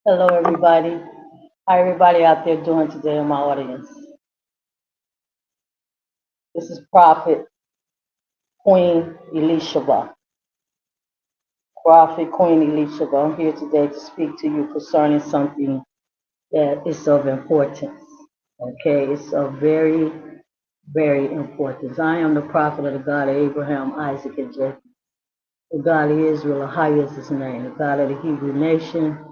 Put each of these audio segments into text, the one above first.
Hello, everybody. How everybody out there doing today in my audience? This is Prophet Queen Elishaba. Prophet Queen Elishaba. I'm here today to speak to you concerning something that is of importance. Okay, it's of very, very importance. I am the prophet of the God of Abraham, Isaac, and Jacob. The God of Israel, AHAYAH is his name. The God of the Hebrew nation,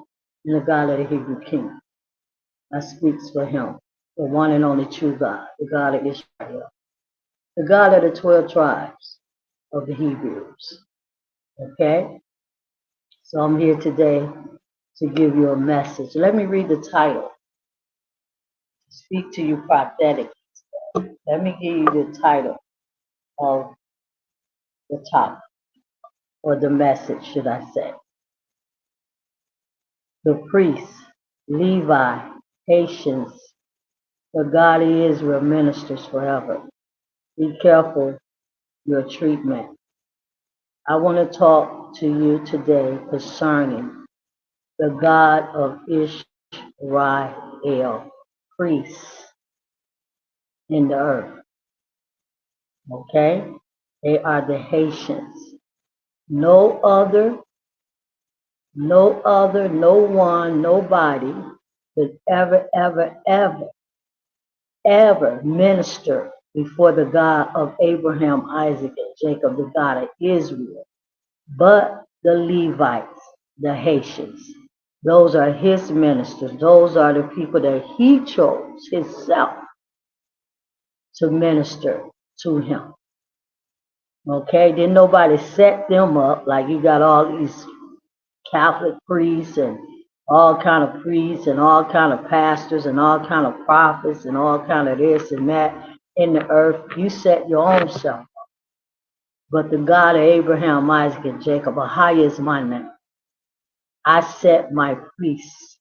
and the God of the Hebrew king. I speaks for him, the one and only true God, the God of Israel, the God of the 12 tribes of the Hebrews. Okay? So I'm here today to give you a message. Let me read the title. Speak to you prophetic. Let me give you the title of the topic, or the message, should I say. The priests, Levi, Hatians, the God of Israel ministers forever. Be careful your treatment. I want to talk to you today concerning the God of Israel, priests in the earth. Okay? They are the Haitians. No one, nobody could ever minister before the God of Abraham, Isaac, and Jacob, the God of Israel, but the Levites, the Haitians. Those are his ministers. Those are the people that he chose himself to minister to him. Okay, then nobody set them up like you got all these Catholic priests and all kind of priests and all kind of pastors and all kind of prophets and all kind of this and that in the earth. You set your own self up. But the God of Abraham, Isaac, and Jacob, AHAYAH is my name. I set my priests,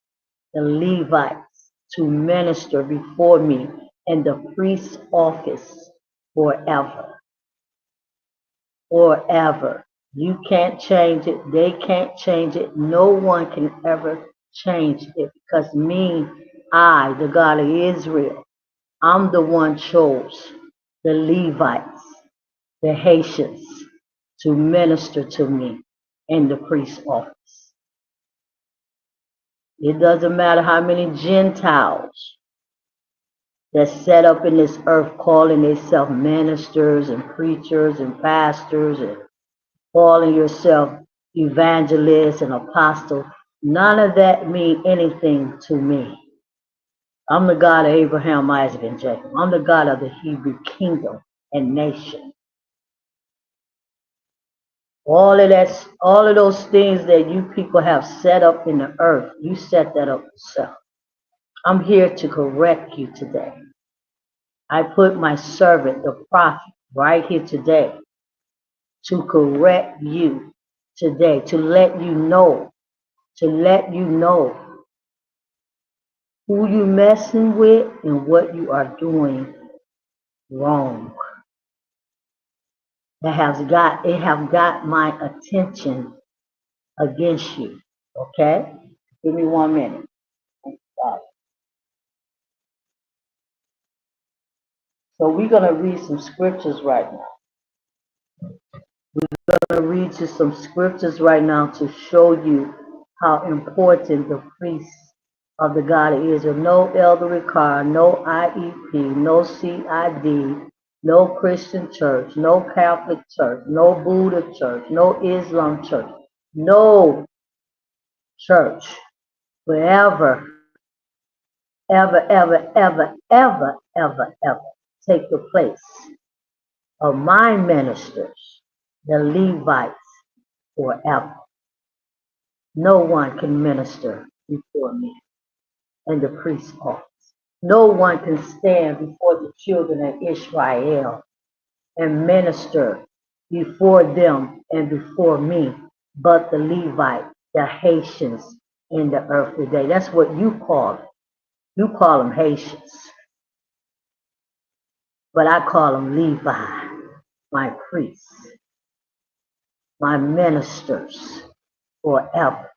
the Levites, to minister before me in the priest's office forever. Forever. You can't change it. They can't change it. No one can ever change it because I, the God of Israel, I'm the one chose the Levites, the Haitians, to minister to me in the priest's office. It doesn't matter how many Gentiles that set up in this earth calling themselves ministers and preachers and pastors and calling yourself evangelist and apostle. None of that mean anything to me. I'm the God of Abraham, Isaac, and Jacob. I'm the God of the Hebrew kingdom and nation. All of those things that you people have set up in the earth, you set that up yourself. I'm here to correct you today. I put my servant, the prophet, right here today to correct you today, to let you know who you messing with and what you are doing wrong. It have got my attention against you. Okay? Give me 1 minute. So we're gonna read some scriptures right now. We're gonna read you some scriptures right now to show you how important the priests of the God of Israel. No elder required, no IEP, no CID, no Christian church, no Catholic church, no Buddha church, no Islam church, no church will ever take the place of my ministers, the Levites, forever. No one can minister before me in the priest's office. No one can stand before the children of Israel and minister before them and before me, but the Levite, the Haitians in the earth today. That's what you call it. You call them Haitians, but I call them Levi, my priests, my ministers forever.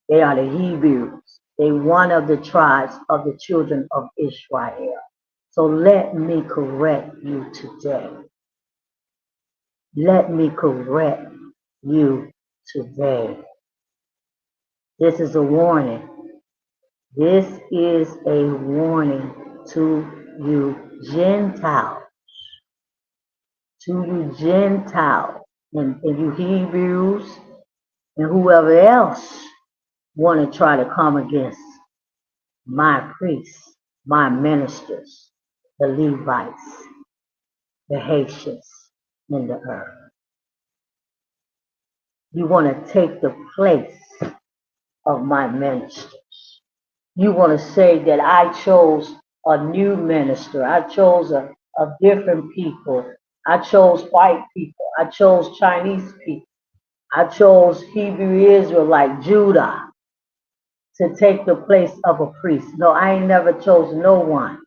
They are the Hebrews. They one of the tribes of the children of Israel. So let me correct you today. Let me correct you today. This is a warning. This is a warning to you Gentiles, and you Hebrews, and whoever else want to try to come against my priests, my ministers, the Levites, the Hatians in the earth. You want to take the place of my ministers. You want to say that I chose a new minister. I chose a different people. I chose white people. I chose Chinese people. I chose Hebrew Israelite Judah to take the place of a priest. No, I ain't never chose no one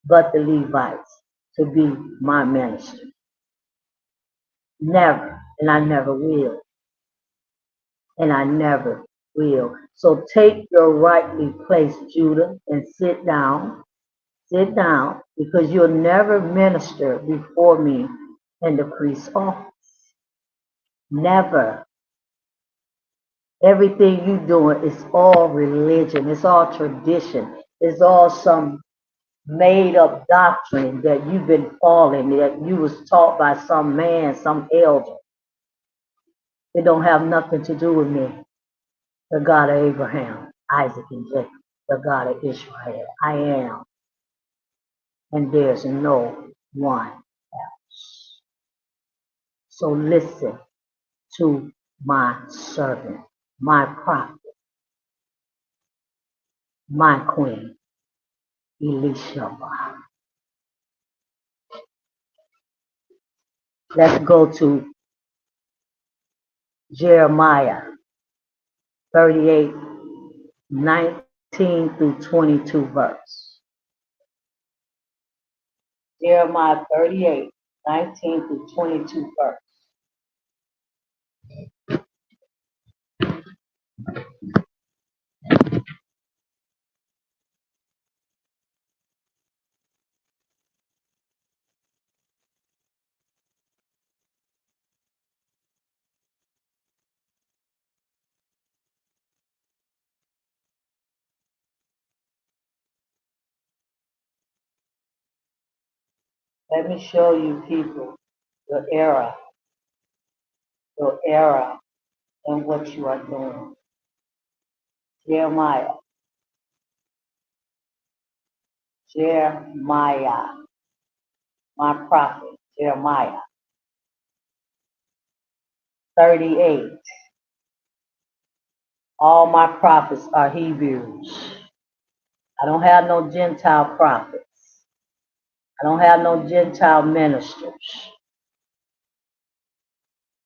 but the Levites to be my minister. Never, and I never will, and I never will. So take your rightly place, Judah, and sit down. Sit down, because you'll never minister before me in the priest's office. Never. Everything you doing is all religion. It's all tradition. It's all some made up doctrine that you've been following, that you was taught by some man, some elder. It don't have nothing to do with me, the God of Abraham, Isaac, and Jacob, the God of Israel. I am, and there's no one else. So listen to my servant, my prophet, my queen, Elisha. Let's go to Jeremiah 38, 19 through 22 verse. Jeremiah 38, 19 through 22 verse. Let me show you people your error and what you are doing. Jeremiah, my prophet, Jeremiah 38. All my prophets are Hebrews. I don't have no Gentile prophets. I don't have no Gentile ministers.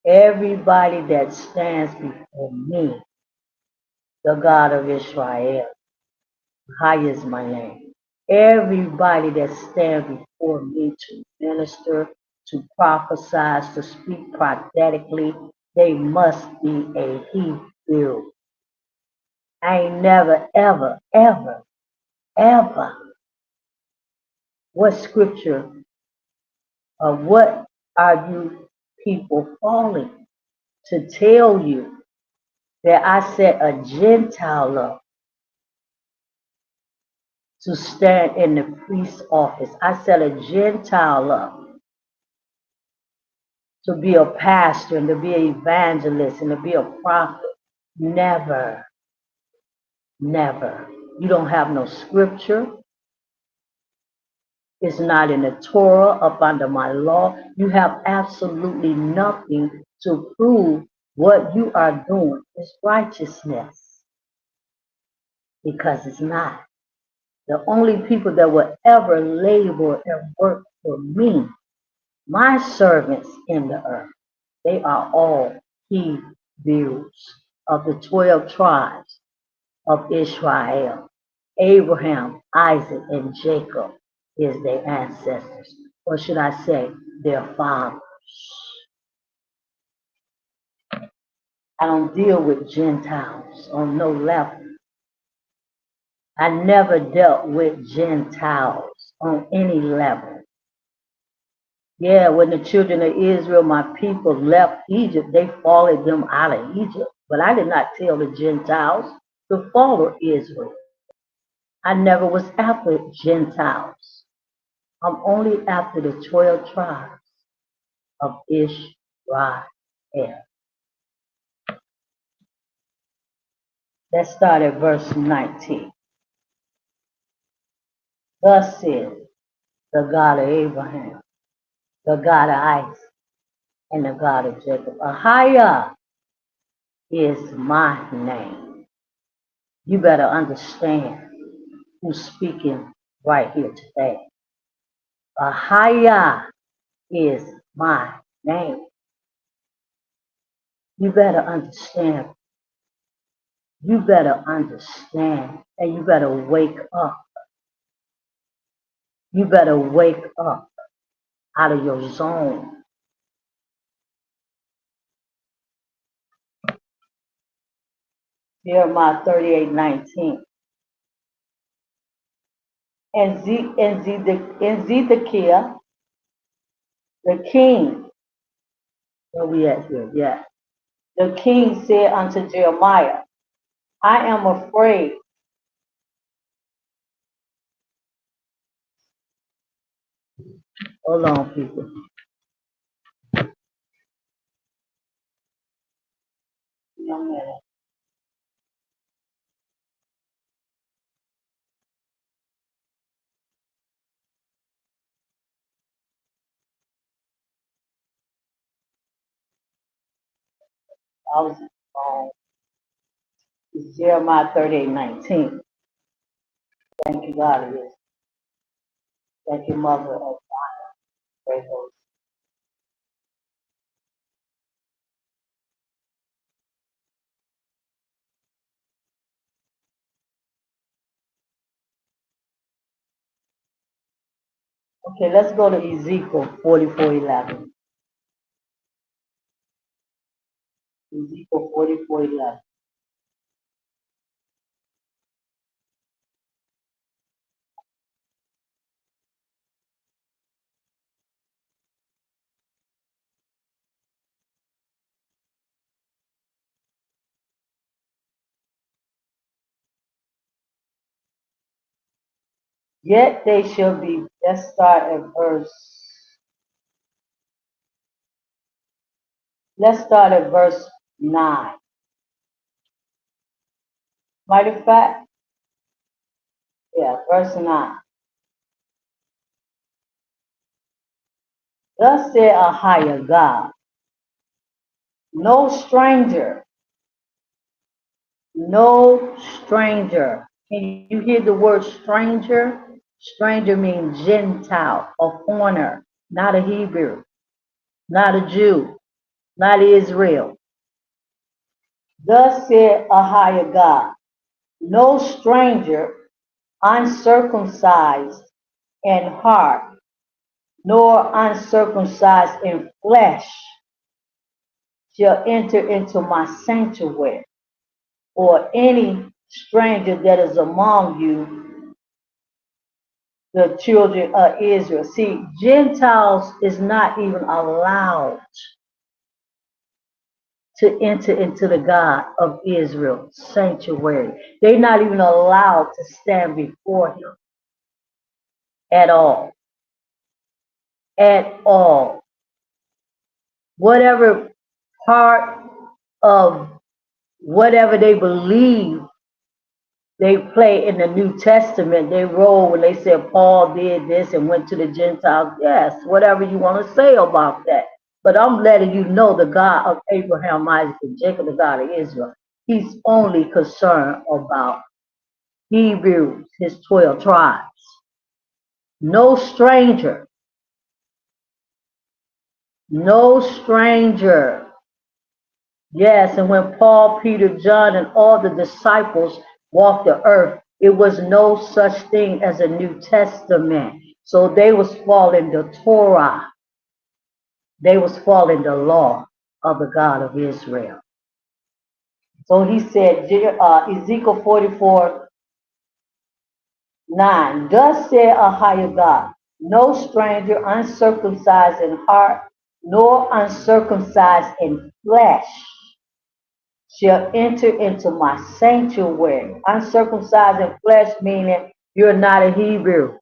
Everybody that stands before me, the God of Israel, AHAYAH is my name. Everybody that stands before me to minister, to prophesy, to speak prophetically, they must be a Hebrew. I ain't never, ever, ever, ever. What scripture or what are you people falling to tell you that I set a Gentile up to stand in the priest's office? I set a Gentile up to be a pastor and to be an evangelist and to be a prophet. Never, never. You don't have no scripture. It's not in the Torah up under my law. You have absolutely nothing to prove what you are doing is righteousness, because it's not. The only people that will ever labor and work for me, my servants in the earth, they are all Hebrews of the 12 tribes of Israel. Abraham, Isaac, and Jacob is their ancestors. Or should I say, their fathers. I don't deal with Gentiles on no level. I never dealt with Gentiles on any level. Yeah, when the children of Israel, my people, left Egypt, they followed them out of Egypt. But I did not tell the Gentiles to follow Israel. I never was after Gentiles. I'm only after the 12 tribes of Israel. Let's start at verse 19. Thus says the God of Abraham, the God of Isaac, and the God of Jacob. AHAYAH is my name. You better understand who's speaking right here today. AHAYAH is my name. You better understand. You better understand. And you better wake up. You better wake up out of your zone. Jeremiah 38:19. And Zedekiah, the king, where we at here? Yeah. The king said unto Jeremiah, I am afraid. Hold on, people. One minute. I was it's Jeremiah 38:19. Thank you, God. It is. Thank you, Mother of Great Host. Okay, let's go to Ezekiel 44:11. Ezekiel 44:11. Yet they shall be, let's start at verse 9. Matter of fact, yeah, verse 9. Thus said AHAYAH God, no stranger, no stranger. Can you hear the word stranger? Stranger means Gentile, a foreigner, not a Hebrew, not a Jew, not Israel. Thus said AHAYAH God, no stranger uncircumcised in heart, nor uncircumcised in flesh shall enter into my sanctuary, or any stranger that is among you, the children of Israel. See, Gentiles is not even allowed to enter into the God of Israel sanctuary. They're not even allowed to stand before him at all. At all. Whatever part of whatever they believe they play in the New Testament, they roll when they said Paul did this and went to the Gentiles. Yes, whatever you want to say about that. But I'm letting you know the God of Abraham, Isaac, and Jacob, the God of Israel, he's only concerned about Hebrews, his 12 tribes. No stranger, no stranger. Yes, and when Paul, Peter, John, and all the disciples walked the earth, it was no such thing as a New Testament. So they was following the Torah. They was following the law of the God of Israel. So he said, Ezekiel 44:9, thus said AHAYAH God, no stranger uncircumcised in heart, nor uncircumcised in flesh shall enter into my sanctuary. Uncircumcised in flesh meaning you're not a Hebrew.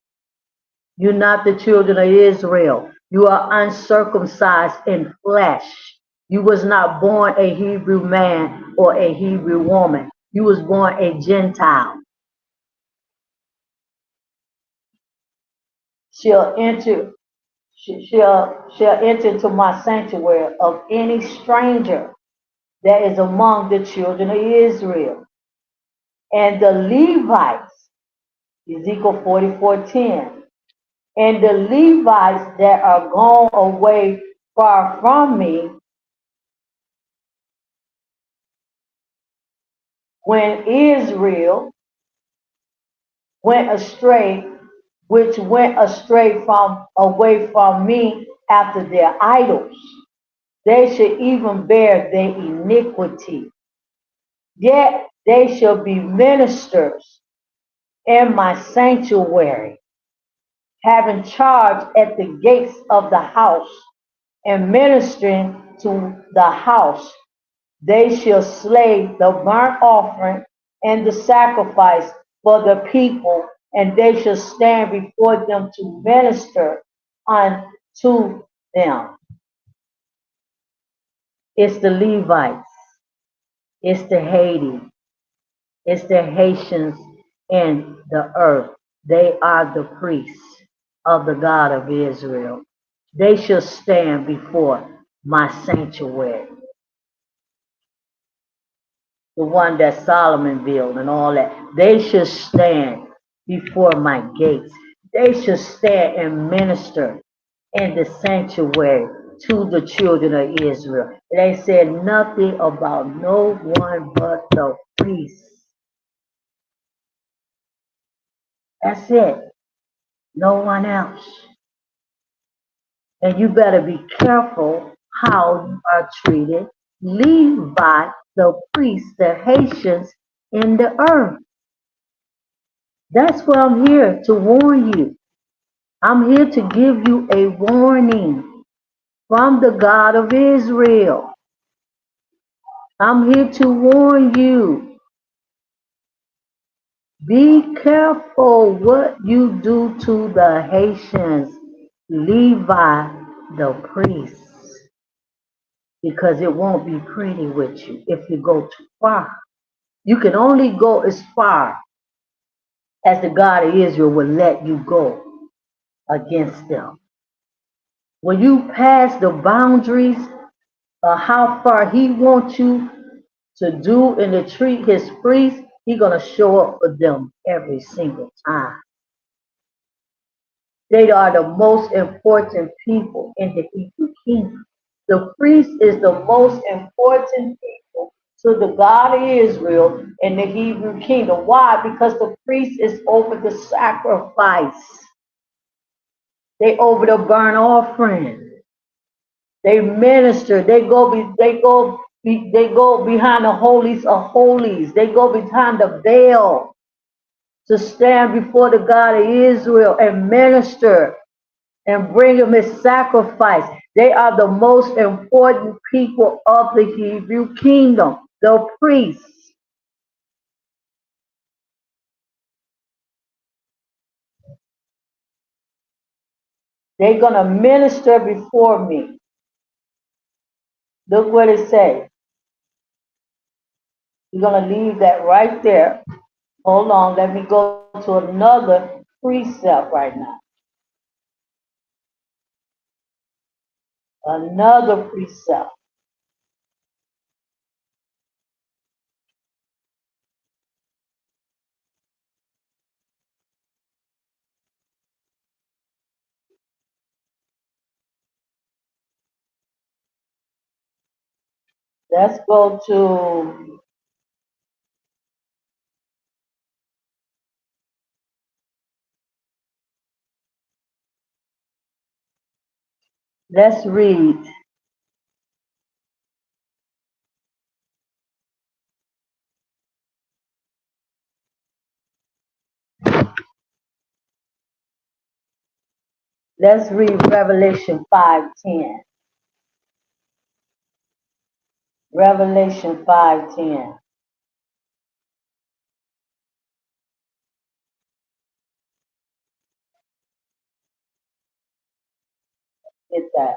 You're not the children of Israel. You are uncircumcised in flesh. You was not born a Hebrew man or a Hebrew woman. You was born a Gentile. Shall enter shall enter into my sanctuary of any stranger that is among the children of Israel. And the Levites, Ezekiel 44:10, and the Levites that are gone away far from me, when Israel went astray, which went astray from away from me after their idols, they should even bear their iniquity. Yet they shall be ministers in my sanctuary, having charge at the gates of the house and ministering to the house. They shall slay the burnt offering and the sacrifice for the people, and they shall stand before them to minister unto them. It's the Levites, it's the Haiti, it's the Haitians in the earth. They are the priests of the God of Israel. They shall stand before my sanctuary, the one that Solomon built and all that. They should stand before my gates. They should stand and minister in the sanctuary to the children of Israel. They said nothing about no one but the priests. That's it. No one else. And you better be careful how you are treated. Levi, the priests, the Haitians in the earth. That's why I'm here to warn you. I'm here to give you a warning from the God of Israel. I'm here to warn you. Be careful what you do to the Haitians, Levi, the priests, because it won't be pretty with you if you go too far. You can only go as far as the God of Israel will let you go against them. When you pass the boundaries of how far he wants you to do and to treat his priests, he's going to show up for them every single time. They are the most important people in the Hebrew kingdom. The priest is the most important people to the God of Israel in the Hebrew kingdom. Why? Because the priest is over the sacrifice. They over the burnt offering. They minister. They go behind the holies of holies. They go behind the veil to stand before the God of Israel and minister and bring him his sacrifice. They are the most important people of the Hebrew kingdom, the priests. They're gonna minister before me. Look what it says. We're gonna leave that right there. Hold on, let me go to another precept right now. Another precept. Let's go to, let's read Let's read Revelation 5:10. Revelation 5:10. Get that.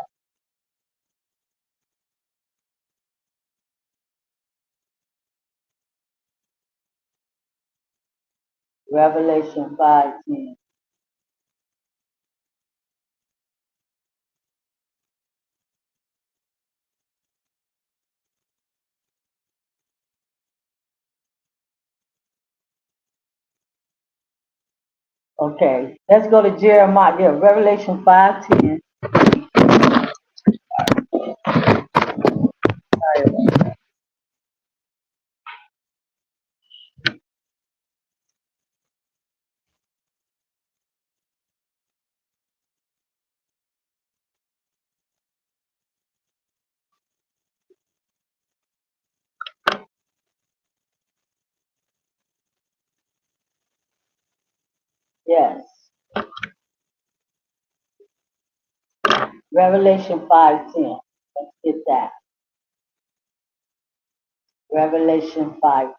Revelation 5:10. Okay, let's go to Jeremiah. Yeah, Revelation 5:10. Yes, Revelation 5:10. Let's get that. Revelation 5:10.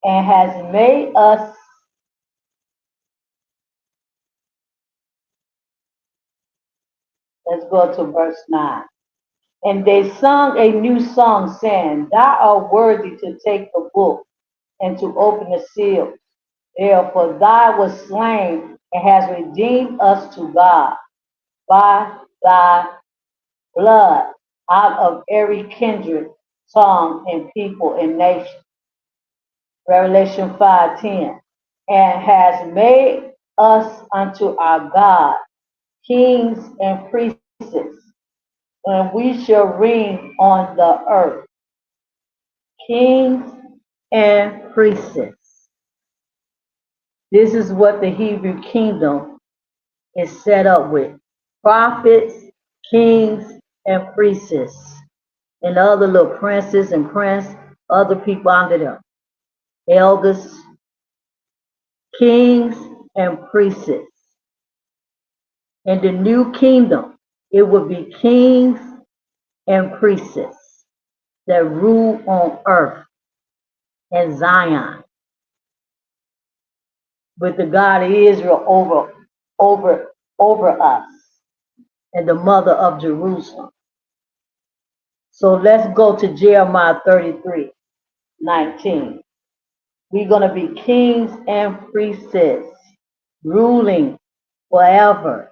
And has made us, let's go to verse 9. And they sung a new song, saying, Thou art worthy to take the book and to open the seals. Therefore, thou was slain and has redeemed us to God by thy blood out of every kindred, tongue, and people and nation. Revelation 5:10. And has made us unto our God kings and priests, and we shall reign on the earth. Kings and priests. This is what the Hebrew kingdom is set up with. Prophets, kings, and priests, and other little princes and other people under them. Elders, kings, and priests. In the new kingdom, it will be kings and priests that rule on earth and Zion, with the God of Israel over us, and the mother of Jerusalem. So let's go to Jeremiah 33:19. We're going to be kings and priests, ruling forever,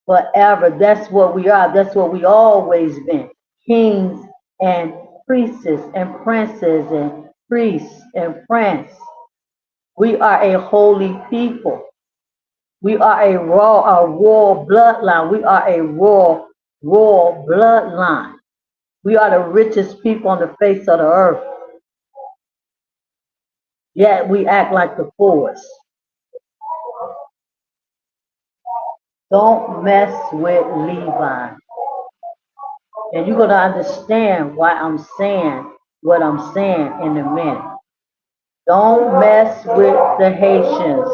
forever. That's what we are. That's what we always been. Kings and priests and princes and priests and prince. We are a holy people. We are a royal bloodline. We are a royal bloodline. We are the richest people on the face of the earth. Yet we act like the poorest. Don't mess with Levi. And you're going to understand why I'm saying what I'm saying in a minute. Don't mess with the Haitians.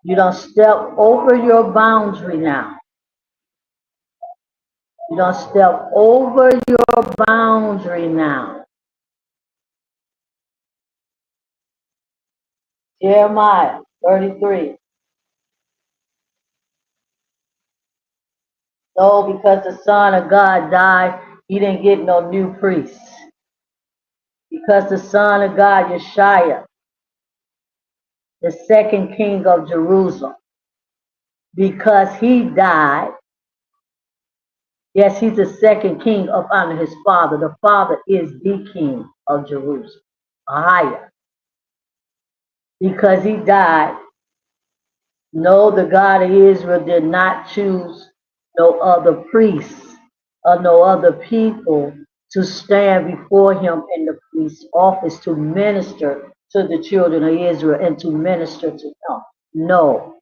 You don't step over your boundary now. You don't step over your boundary now. Jeremiah 33. No, because the Son of God died, he didn't get no new priests. Because the Son of God, Yeshua, the second king of Jerusalem, because he died, yes, he's the second king up under his father. The father is the king of Jerusalem, AHAYAH. Because he died, no, the God of Israel did not choose no other priests or no other people to stand before him in the priest's office to minister to the children of Israel and to minister to them. No.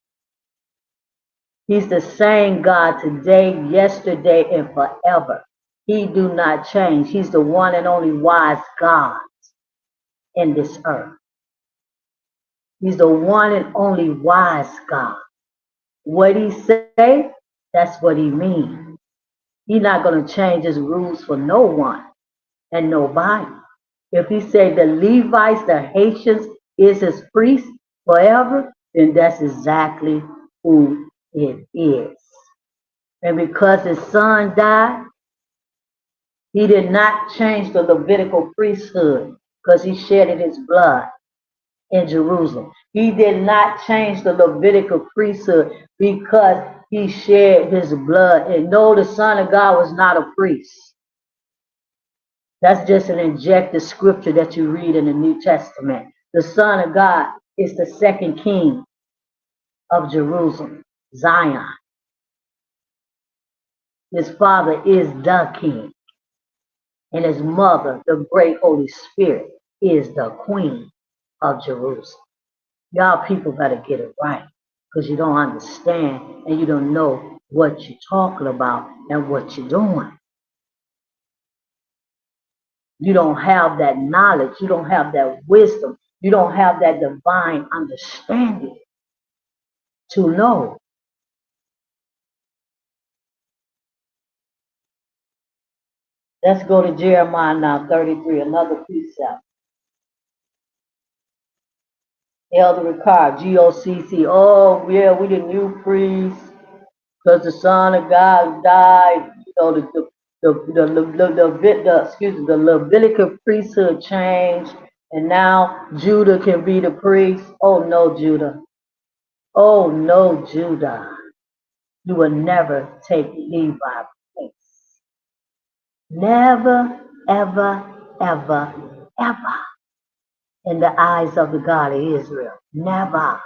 He's the same God today, yesterday, and forever. He do not change. He's the one and only wise God in this earth. He's the one and only wise God. What he say, that's what he means. He's not going to change his rules for no one and nobody. If he say the Levites, the Haitians, is his priest forever, then that's exactly who it is. And because his son died, he did not change the Levitical priesthood because he shedded his blood in Jerusalem. He did not change the Levitical priesthood because he shed his blood. And no, the Son of God was not a priest. That's just an injected scripture that you read in the New Testament. The Son of God is the second king of Jerusalem, Zion. His father is the king. And his mother, the great Holy Spirit, is the queen of Jerusalem. Y'all people better get it right because you don't understand and you don't know what you're talking about and what you're doing. You don't have that knowledge. You don't have that wisdom. You don't have that divine understanding to know. Let's go to Jeremiah now, 33, another precept. Elder Ricard, GOCC. Oh, yeah, we the new priests because the Son of God died. You know, the Levitical priesthood changed, and now Judah can be the priest. Oh no, Judah. Oh no, Judah. You will never take Levi's place. Never, ever, ever, ever. In the eyes of the God of Israel. Never.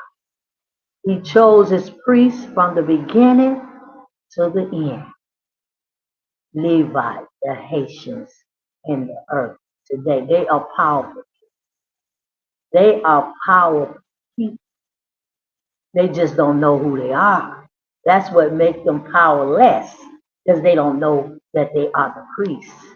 He chose his priests from the beginning to the end. Levi, the Haitians in the earth today. They are powerful. They are powerful people. They just don't know who they are. That's what makes them powerless, because they don't know that they are the priests.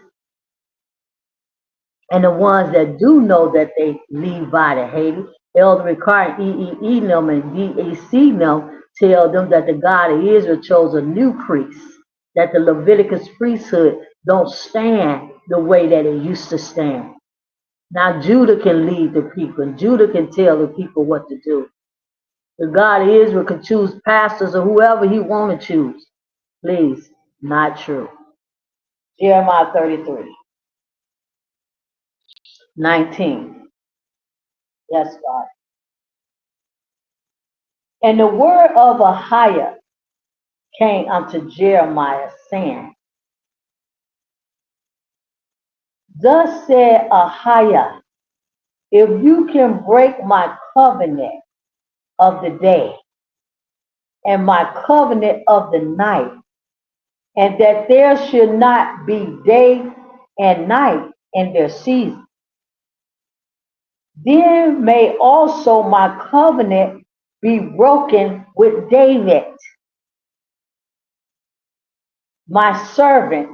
And the ones that do know that they Levi the Haiti, Elder Ricard, EEE them and DAC them tell them that the God of Israel chose a new priest, that the Leviticus priesthood don't stand the way that it used to stand. Now Judah can lead the people, and Judah can tell the people what to do. The God of Israel can choose pastors or whoever he want to choose. Please, not true. Jeremiah 33, 19. Yes, God. And the word of AHAYAH came unto Jeremiah, saying, Thus said AHAYAH, if you can break my covenant of the day and my covenant of the night, and that there should not be day and night in their season, then may also my covenant be broken with David, my servant,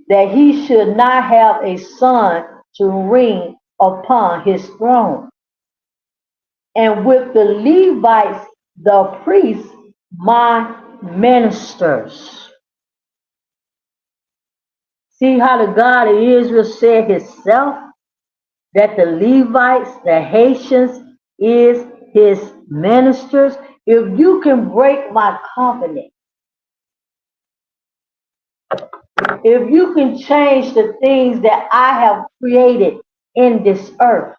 that he should not have a son to reign upon his throne. And with the Levites, the priests, my ministers. See how the God of Israel said himself that the Levites, the Haitians, is his ministers. If you can break my covenant, if you can change the things that I have created in this earth,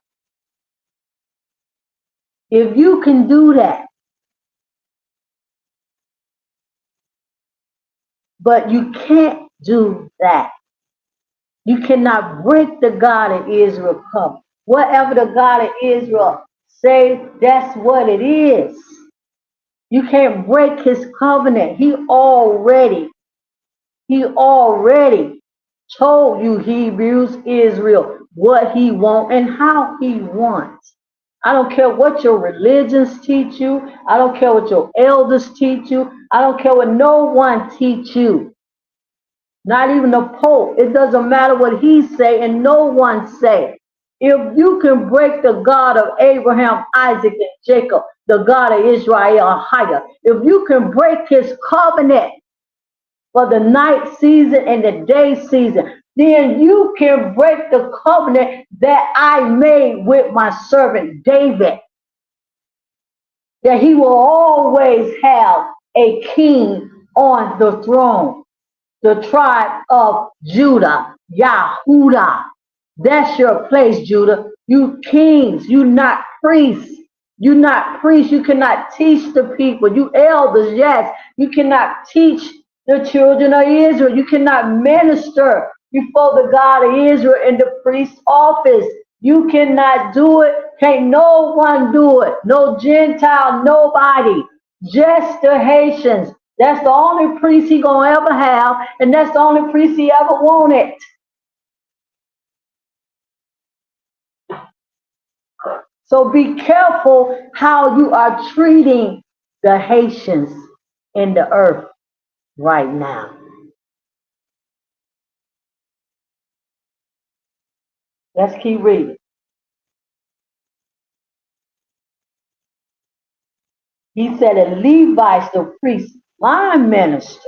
if you can do that, but you can't do that. You cannot break the God of Israel covenant. Whatever the God of Israel say, that's what it is. You can't break his covenant. He already told you, Hebrews, Israel, what he wants and how he wants. I don't care what your religions teach you. I don't care what your elders teach you. I don't care what no one teach you. Not even the Pope. It doesn't matter what he say and no one say. If you can break the God of Abraham, Isaac, and Jacob, the God of Israel, AHAYAH, if you can break his covenant for the night season and the day season, then you can break the covenant that I made with my servant David, that he will always have a king on the throne. The tribe of Judah, Yahudah. That's your place, Judah. You kings, you not priests. You not priests. You cannot teach the people. You elders, yes. You cannot teach the children of Israel. You cannot minister before the God of Israel in the priest's office. You cannot do it. Can't no one do it. No Gentile, nobody. Just the Haitians. That's the only priest he gonna ever have, and that's the only priest he ever wanted. So be careful how you are treating the Haitians in the earth right now. Let's keep reading. He said, and Levites, the priests, my ministers.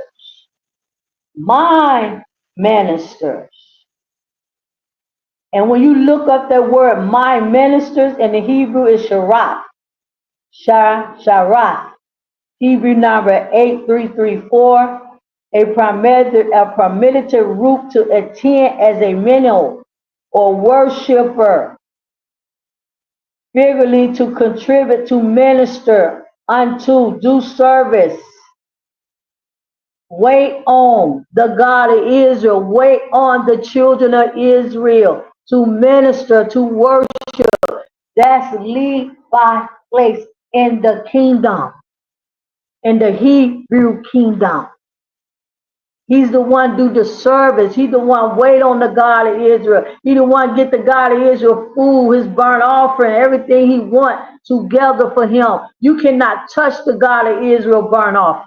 And when you look up that word, my ministers, in the Hebrew is sharat, sharat. Hebrew number 8334, a primitive root to attend as a minnow or worshiper, figuratively to contribute, to minister unto, do service, wait on the God of Israel, wait on the children of Israel, to minister, to worship. That's Levi's place in the kingdom, in the Hebrew kingdom. He's the one do the service. He's the one wait on the God of Israel. He the one get the God of Israel food, his burnt offering, everything he want together for him. You cannot touch the God of Israel burnt offering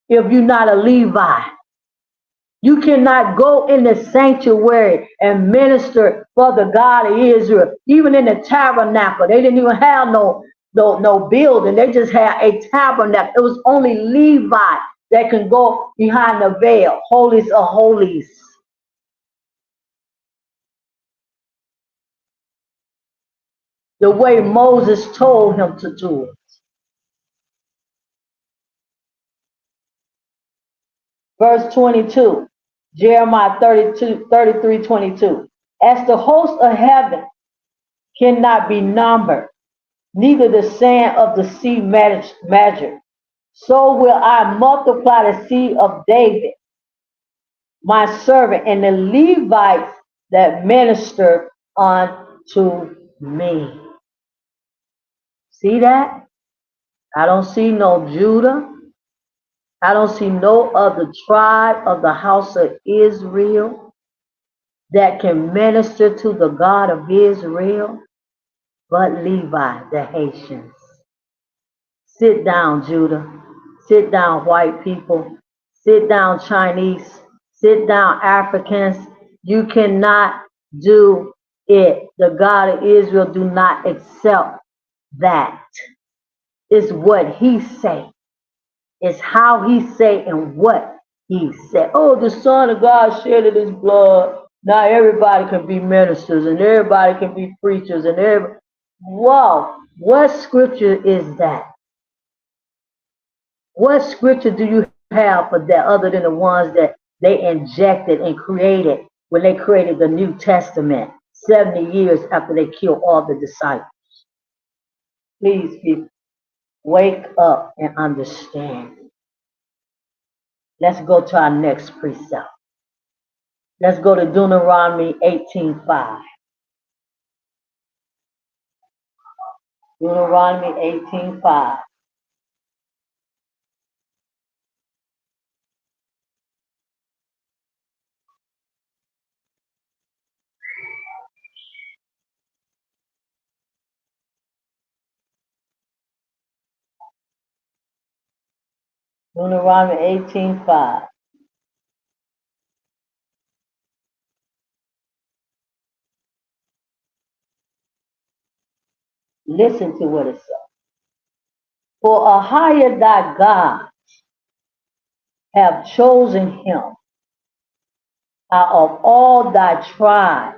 if you're not a Levi. You cannot go in the sanctuary and minister for the God of Israel. Even in the tabernacle, they didn't even have no building. They just had a tabernacle. It was only Levi that can go behind the veil, holies of holies. The way Moses told him to do it. Verse 22, Jeremiah 33:22. As the host of heaven cannot be numbered, neither the sand of the sea measured, so will I multiply the seed of David, my servant, and the Levites that minister unto me. See that? I don't see no Judah. I don't see no other tribe of the house of Israel that can minister to the God of Israel but Levi, the Haitians. Sit down, Judah. Sit down, white people. Sit down, Chinese. Sit down, Africans. You cannot do it. The God of Israel do not accept that. It's what he say. It's how he say and what he said. Oh, the Son of God shedded his blood. Now everybody can be ministers and everybody can be preachers and everybody. Whoa, what scripture is that? What scripture do you have for that other than the ones that they injected and created when they created the New Testament 70 years after they killed all the disciples? Please, people, wake up and understand. Let's go to our next precept. Let's go to Deuteronomy 18:5. Deuteronomy 18:5. Deuteronomy 18:5. Listen to what it says. For AHAYAH thy God have chosen him out of all thy tribes.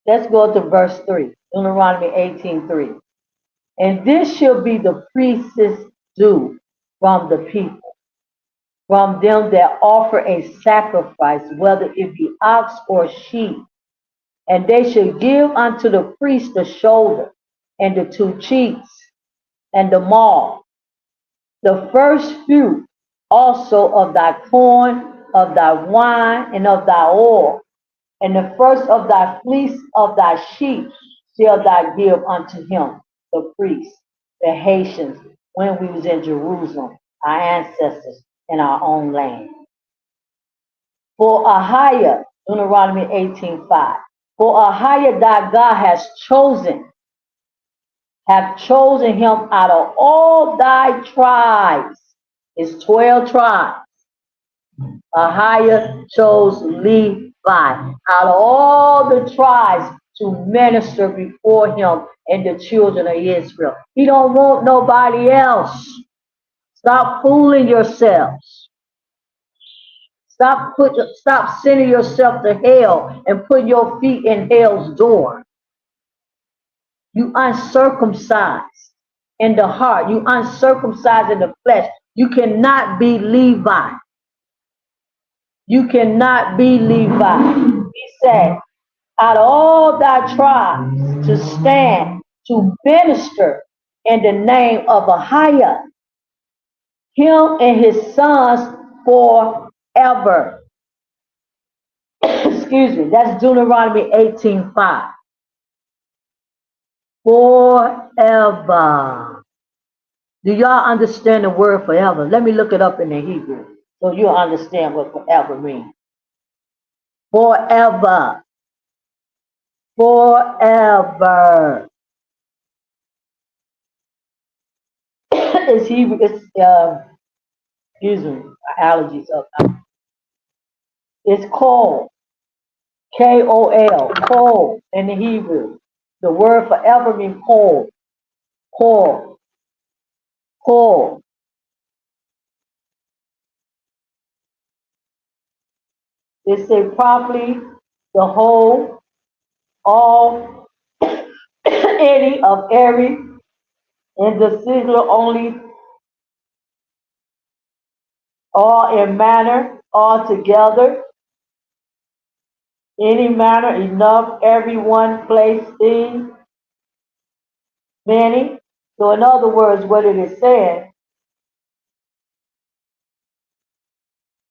Let's go to verse 3, Deuteronomy 18:3. And this shall be the priest's due from the people, from them that offer a sacrifice, whether it be ox or sheep. And they shall give unto the priest the shoulder, and the two cheeks, and the maw, the first fruit also of thy corn, of thy wine, and of thy oil, and the first of thy fleece of thy sheep shall thou give unto him, the priest, the Haitians, when we was in Jerusalem, our ancestors, in our own land. For AHAYAH, Deuteronomy 18:5. For AHAYAH thy God has chosen, have chosen him out of all thy tribes. It's 12 tribes. AHAYAH chose Levi out of all the tribes to minister before him and the children of Israel. He don't want nobody else. Stop fooling yourselves. Stop sending yourself to hell and putting your feet in hell's door. You uncircumcised in the heart. You uncircumcised in the flesh. You cannot be Levi. You cannot be Levi. He said, out of all thy tribes to stand, to minister in the name of AHAYAH, him and his sons forever. Excuse me, that's Deuteronomy 18:5. Forever. Do y'all understand the word forever? Let me look it up in the Hebrew so you'll understand what forever means. Forever. Forever. It's Hebrew. It's excuse me, my allergies up. It's called Kol. Kol in the Hebrew. The word forever means kol. Kol. Kol. It say properly the whole, all, any of every, in the singular only, all in manner, all together, any manner, enough, every one, place, thing, many. So in other words, what it is saying,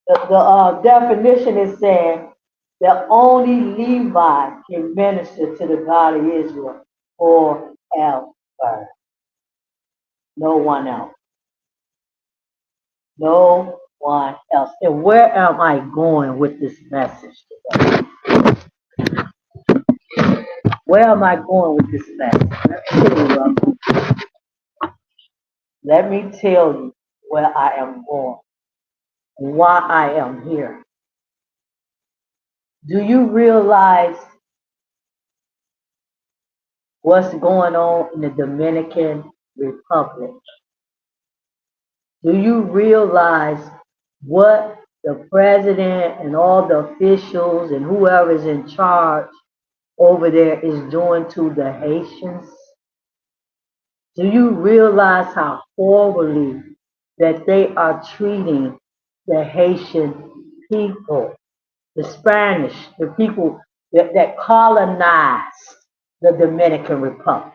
the definition is saying that only Levi can minister to the God of Israel forever. No one else. No one else. And where am I going with this message today? Where am I going with this message? Let me tell you where I am going, why I am here. Do you realize what's going on in the Dominican Republic? Do you realize what the president and all the officials and whoever is in charge over there is doing to the Haitians? Do you realize how horribly that they are treating the Haitian people, the Spanish, the people that colonized the Dominican Republic?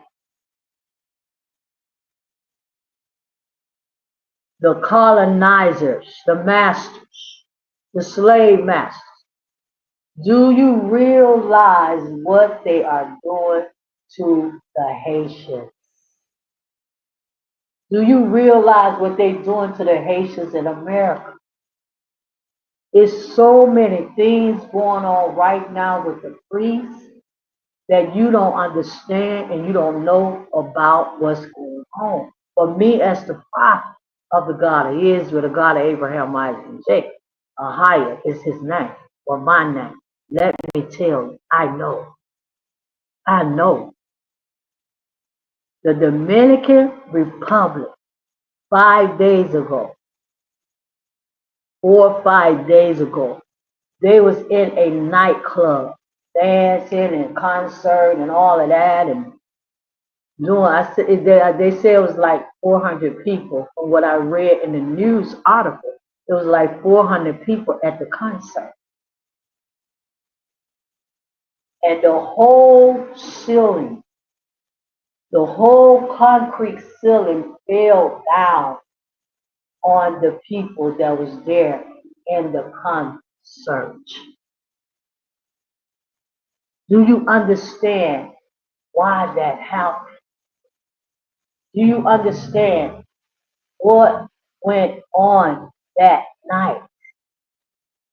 The colonizers, the masters, the slave masters. Do you realize what they are doing to the Haitians? Do you realize what they're doing to the Haitians in America? There's so many things going on right now with the priests. that you don't understand and you don't know about what's going on. For me, as the prophet of the God of Israel, the God of Abraham, Isaac, and Jacob, AHAYAH is his name, or my name. Let me tell you, I know. I know. The Dominican Republic, 5 days ago, 4 or 5 days ago, they was in a nightclub, dancing and concert and all of that, and doing. They say it was like 400 people. From what I read in the news article, it was like 400 people at the concert, and the whole ceiling, the whole concrete ceiling fell down on the people that was there in the concert. Do you understand why that happened? Do you understand what went on that night?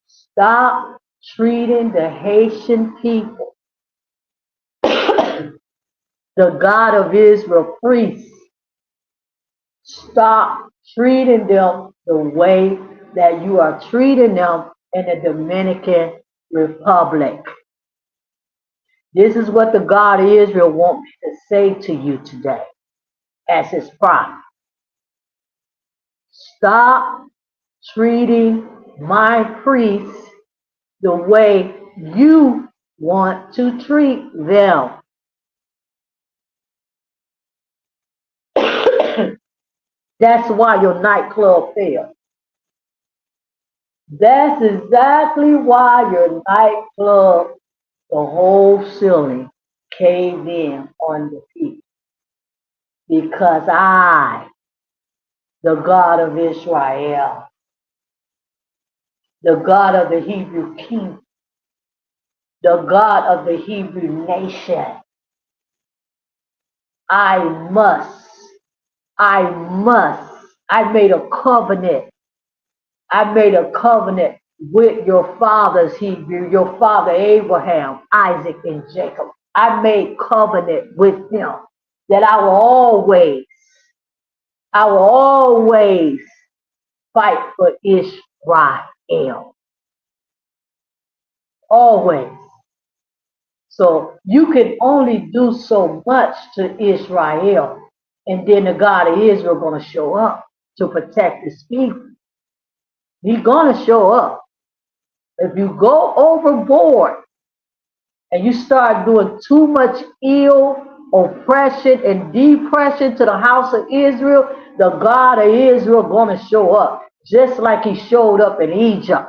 Stop treating the Haitian people, the God of Israel priests. Stop treating them the way that you are treating them in the Dominican Republic. This is what the God of Israel wants me to say to you today as his prophet. Stop treating my priests the way you want to treat them. That's why your nightclub failed. That's exactly why your nightclub, the whole ceiling caved in on the people. Because I, the God of Israel, the God of the Hebrew king, the God of the Hebrew nation, I must, I made a covenant. I made a covenant with your fathers, Hebrew, your father Abraham, Isaac, and Jacob. I made covenant with them that I will always fight for Israel. Always. So you can only do so much to Israel, and then the God of Israel going to show up to protect his people. He's going to show up. If you go overboard and you start doing too much ill, oppression, and depression to the house of Israel, the God of Israel going to show up, just like he showed up in Egypt.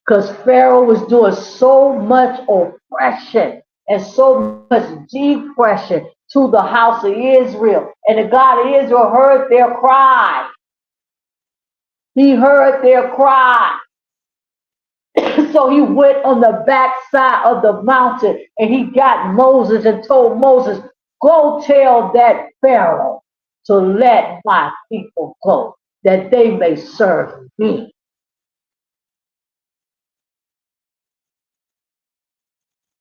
Because Pharaoh was doing so much oppression and so much depression to the house of Israel. And the God of Israel heard their cry. He heard their cry. So he went on the backside of the mountain and he got Moses and told Moses, go tell that Pharaoh to let my people go, that they may serve me.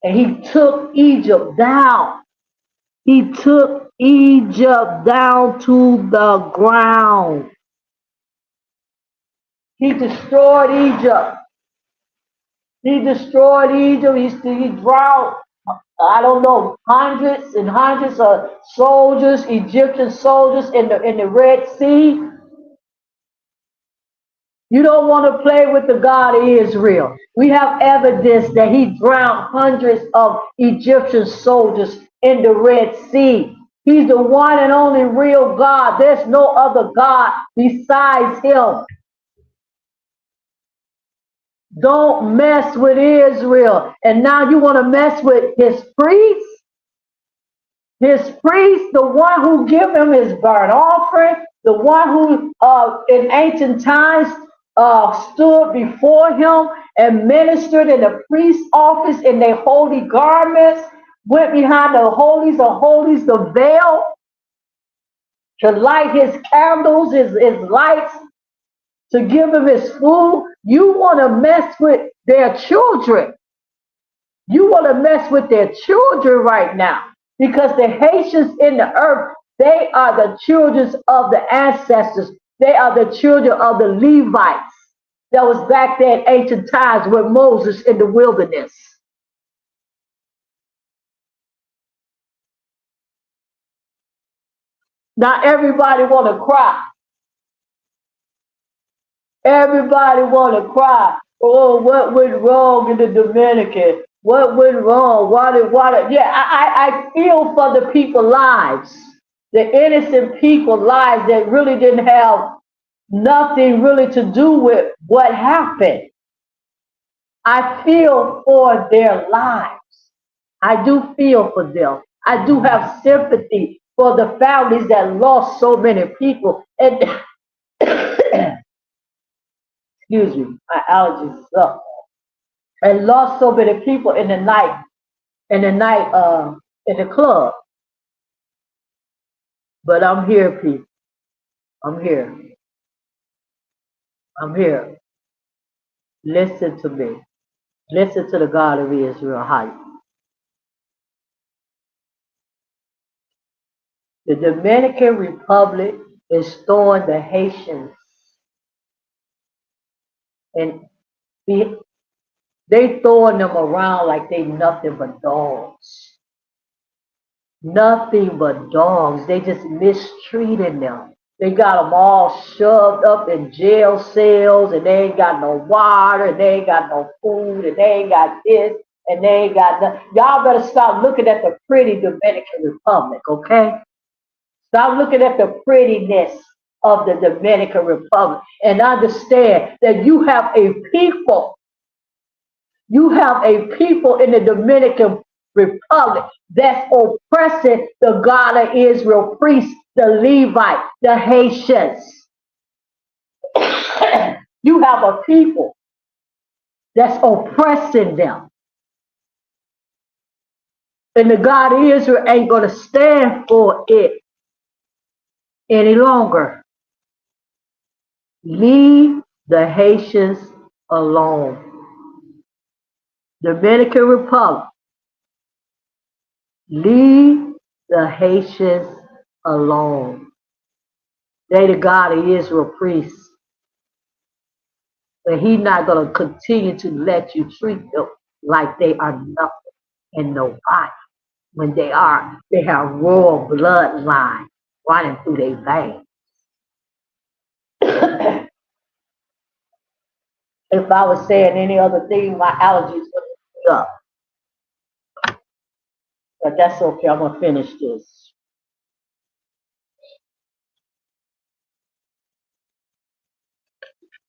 And he took Egypt down. He took Egypt down to the ground. He destroyed Egypt. He destroyed Egypt. He drowned, I don't know, hundreds and hundreds of soldiers, Egyptian soldiers in the Red Sea. You don't want to play with the God of Israel. We have evidence that he drowned hundreds of Egyptian soldiers in the Red Sea. He's the one and only real God. There's no other God besides him. Don't mess with Israel. And now you want to mess with his priests? His priest, the one who give him his burnt offering, the one who in ancient times stood before him and ministered in the priest's office in their holy garments, went behind the holies of holies, the veil, to light his candles, his lights, to give him his food. You want to mess with their children. You want to mess with their children right now because the Haitians in the earth, they are the children of the ancestors. They are the children of the Levites that was back there in ancient times with Moses in the wilderness. Now everybody want to cry. Everybody want to cry. Oh, what went wrong in the Dominican? What went wrong? Yeah, I feel for the people's lives, the innocent people's lives that really didn't have nothing really to do with what happened. I feel for their lives. I do feel for them. I do have sympathy for the families that lost so many people. And excuse me, my allergies suck. And lost so many people in the night, in the club. But I'm here, people. I'm here. I'm here. Listen to me. Listen to the God of Israel. The Dominican Republic is throwing the Haitians, and they throwing them around like they nothing but dogs. Nothing but dogs. They just mistreating them. They got them all shoved up in jail cells, and they ain't got no water, and they ain't got no food, and they ain't got this, and they ain't got nothing. Y'all better stop looking at the pretty Dominican Republic, okay? Stop looking at the prettiness of the Dominican Republic and understand that you have a people. You have a people in the Dominican Republic that's oppressing the God of Israel priests, the Levi, the Haitians. You have a people that's oppressing them. And the God of Israel ain't going to stand for it any longer. Leave the Haitians alone. Dominican Republic, leave the Haitians alone. They the God of Israel priests. But he's not going to continue to let you treat them like they are nothing and nobody. When they have royal bloodline running through their veins. If I was saying any other thing, my allergies would be up. But that's okay, I'm going to finish this.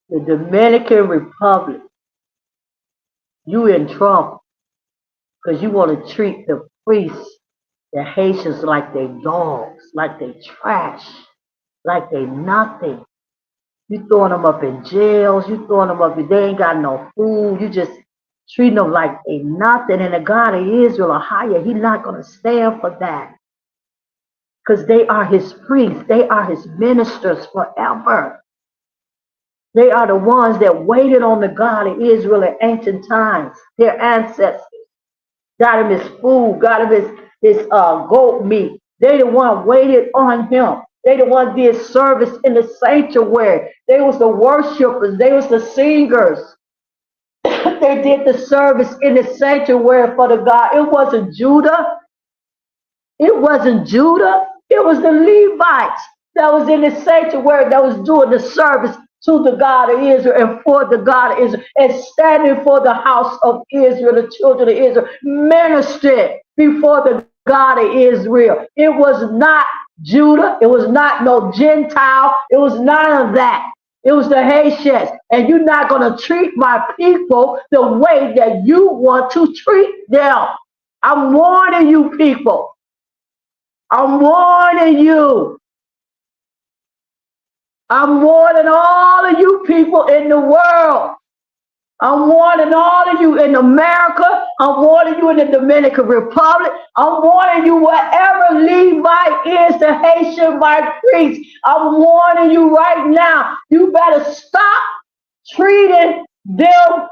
The Dominican Republic, you in trouble because you want to treat the priests, the Haitians, like they dogs, like they trash, like they nothing. You throwing them up in jails, you throwing them up, they ain't got no food, you just treating them like they nothing. And the God of Israel, AHAYAH, he's not going to stand for that. Because they are his priests, they are his ministers forever. They are the ones that waited on the God of Israel in ancient times, their ancestors. Got him his food, got him his goat meat. They the one waited on him. They the one did service in the sanctuary. They was the worshipers. They was the singers. They did the service in the sanctuary for the God. It wasn't Judah. It wasn't Judah. It was the Levites that was in the sanctuary that was doing the service to the God of Israel and for the God of Israel and standing for the house of Israel, the children of Israel, ministering before the God of Israel. It was not Judah. It was not no Gentile. It was none of that. It was the Haitians. And you're not going to treat my people the way that you want to treat them. I'm warning you people. I'm warning you. I'm warning all of you people in the world. I'm warning all of you in America. I'm warning you in the Dominican Republic. I'm warning you wherever Levi is, the Haitian by priest. I'm warning you right now. You better stop treating them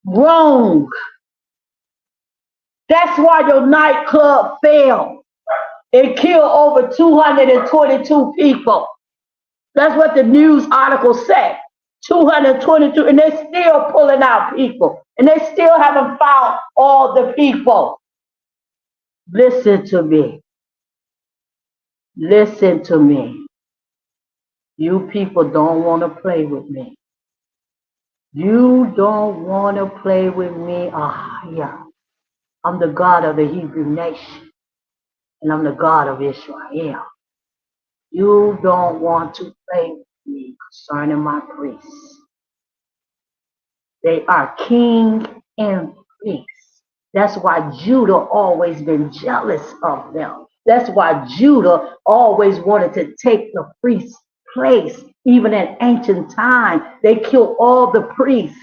wrong. That's why your nightclub failed. It killed over 222 people. That's what the news articles say. 222, and they're still pulling out people. And they still haven't found all the people. Listen to me. Listen to me. You people don't want to play with me. You don't want to play with me. AHAYAH. I'm the God of the Hebrew nation, and I'm the God of Israel. You don't want to play with me concerning my priests. They are king and priest. That's why Judah always been jealous of them. That's why Judah always wanted to take the priest's place. Even in ancient time, they killed all the priests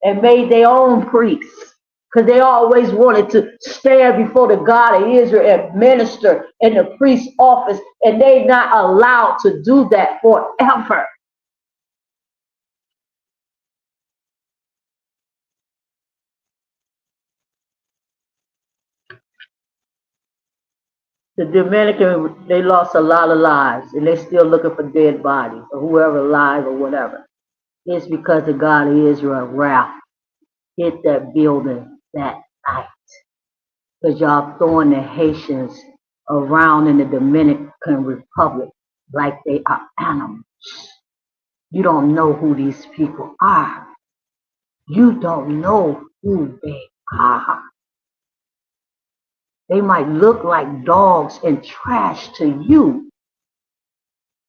and made their own priests. Because they always wanted to stand before the God of Israel and minister in the priest's office. And they not allowed to do that forever. The Dominican, they lost a lot of lives, and they're still looking for dead bodies, or whoever alive or whatever. It's because the God of Israel wrath hit that building that night. Because y'all throwing the Haitians around in the Dominican Republic like they are animals. You don't know who these people are. You don't know who they are. They might look like dogs and trash to you,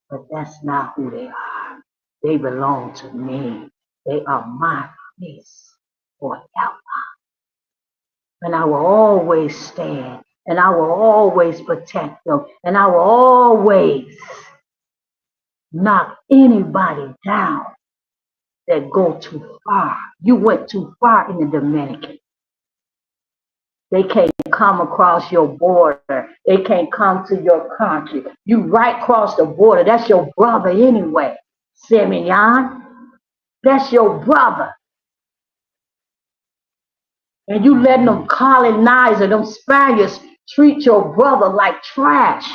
but that's not who they are. They belong to me. They are my priests forever. And I will always stand, and I will always protect them, and I will always knock anybody down that go too far. You went too far in the Dominican. They can't come across your border. They can't come to your country. You right across the border. That's your brother anyway, Simeon. That's your brother. And you letting them colonizer, them Spaniards treat your brother like trash.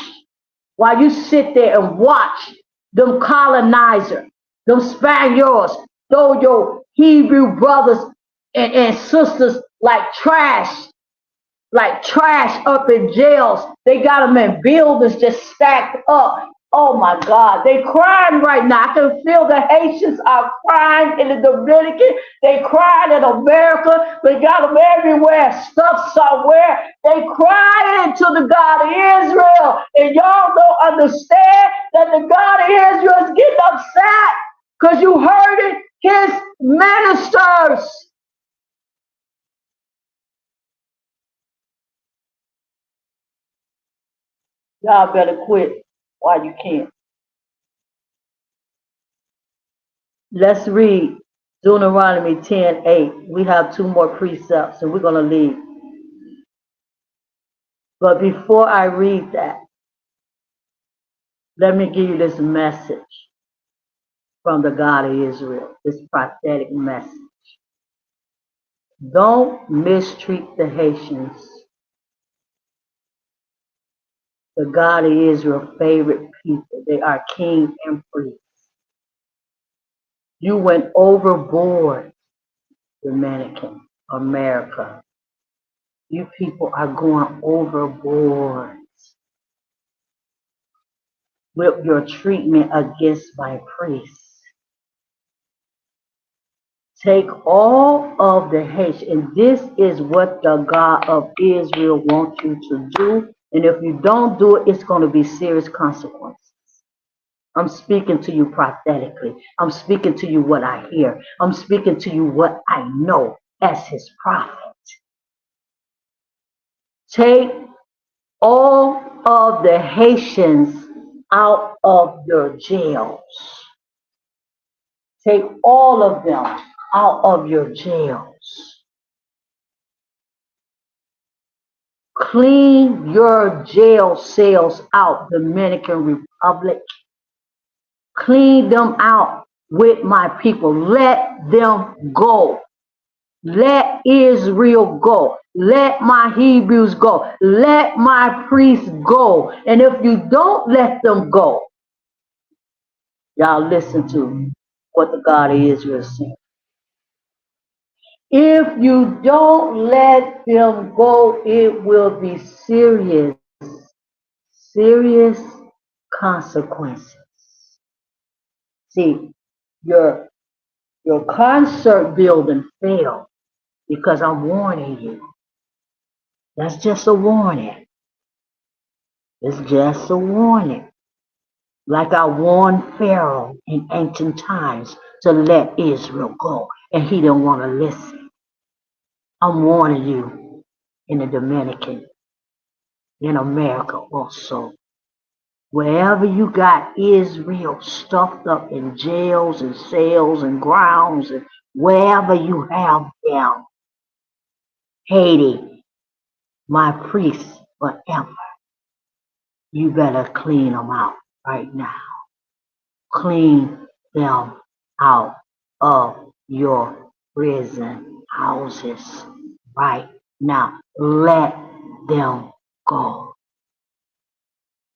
While you sit there and watch them colonizer, them Spaniards throw your Hebrew brothers and sisters like trash up in jails. They got them in buildings just stacked up. Oh my God, they crying right now. I can feel the Haitians are crying in the Dominican. They crying in America. They got them everywhere, stuff somewhere. They crying to the God of Israel. And y'all don't understand that the God of Israel is getting upset because you heard it, his ministers. Y'all better quit while you can. Let's read Deuteronomy 10:8. We have two more precepts and we're going to leave. But before I read that, let me give you this message from the God of Israel, this prophetic message. Don't mistreat the Haitians. The God of Israel, favorite people. They are king and priest. You went overboard, Dominican, America. You people are going overboard with your treatment against my priests. Take all of the hate, and this is what the God of Israel wants you to do. And if you don't do it, it's going to be serious consequences. I'm speaking to you prophetically. I'm speaking to you what I hear. I'm speaking to you what I know as his prophet. Take all of the Haitians out of your jails. Take all of them out of your jails. Clean your jail cells out, Dominican Republic. Clean them out with my people. Let them go. Let Israel go. Let my Hebrews go. Let my priests go. And if you don't let them go, y'all listen to what the God of Israel is saying. If you don't let them go, it will be serious, serious consequences. See, your concert building failed because I'm warning you. That's just a warning. It's just a warning. Like I warned Pharaoh in ancient times to let Israel go, and he didn't want to listen. I'm warning you in the Dominican, in America also. Wherever you got Israel stuffed up in jails and cells and grounds, and wherever you have them, Haiti, my priests forever, you better clean them out right now. Clean them out of your prison houses right now. Let them go.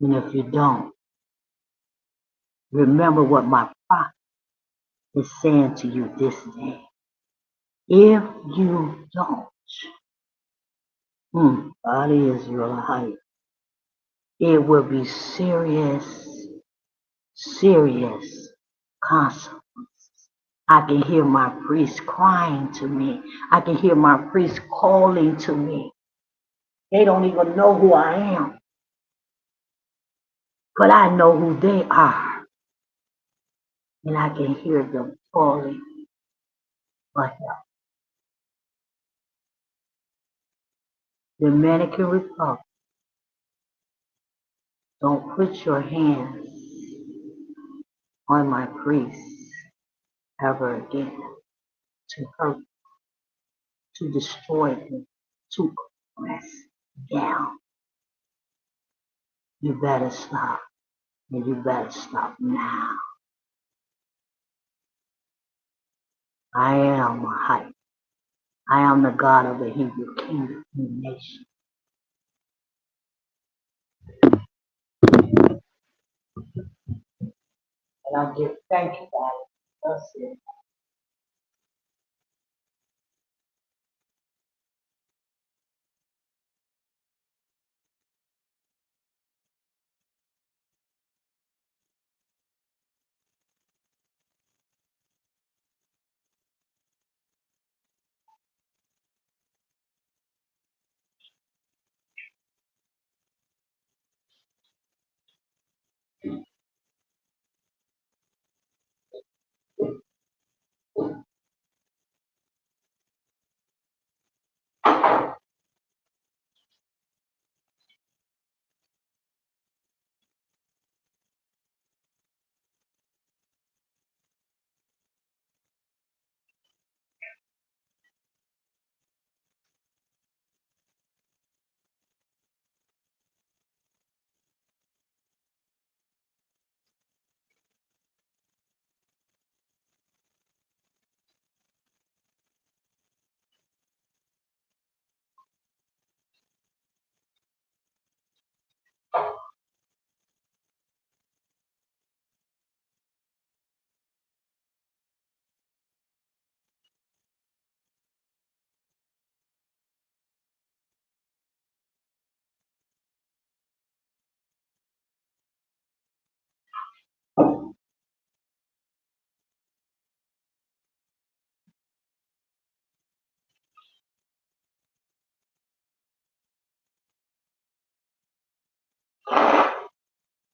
And if you don't, remember what my prophet is saying to you this day. If you don't, God is your life. It will be serious, serious consequences. I can hear my priest crying to me. I can hear my priest calling to me. They don't even know who I am, but I know who they are. And I can hear them calling for help. The Dominican Republic, don't put your hands on my priests ever again to hurt, to destroy them, to press down. You better stop, and you better stop now. I am AHAYAH. I am the God of the Hebrew kingdom and nation. And I give thank you, God. That's it.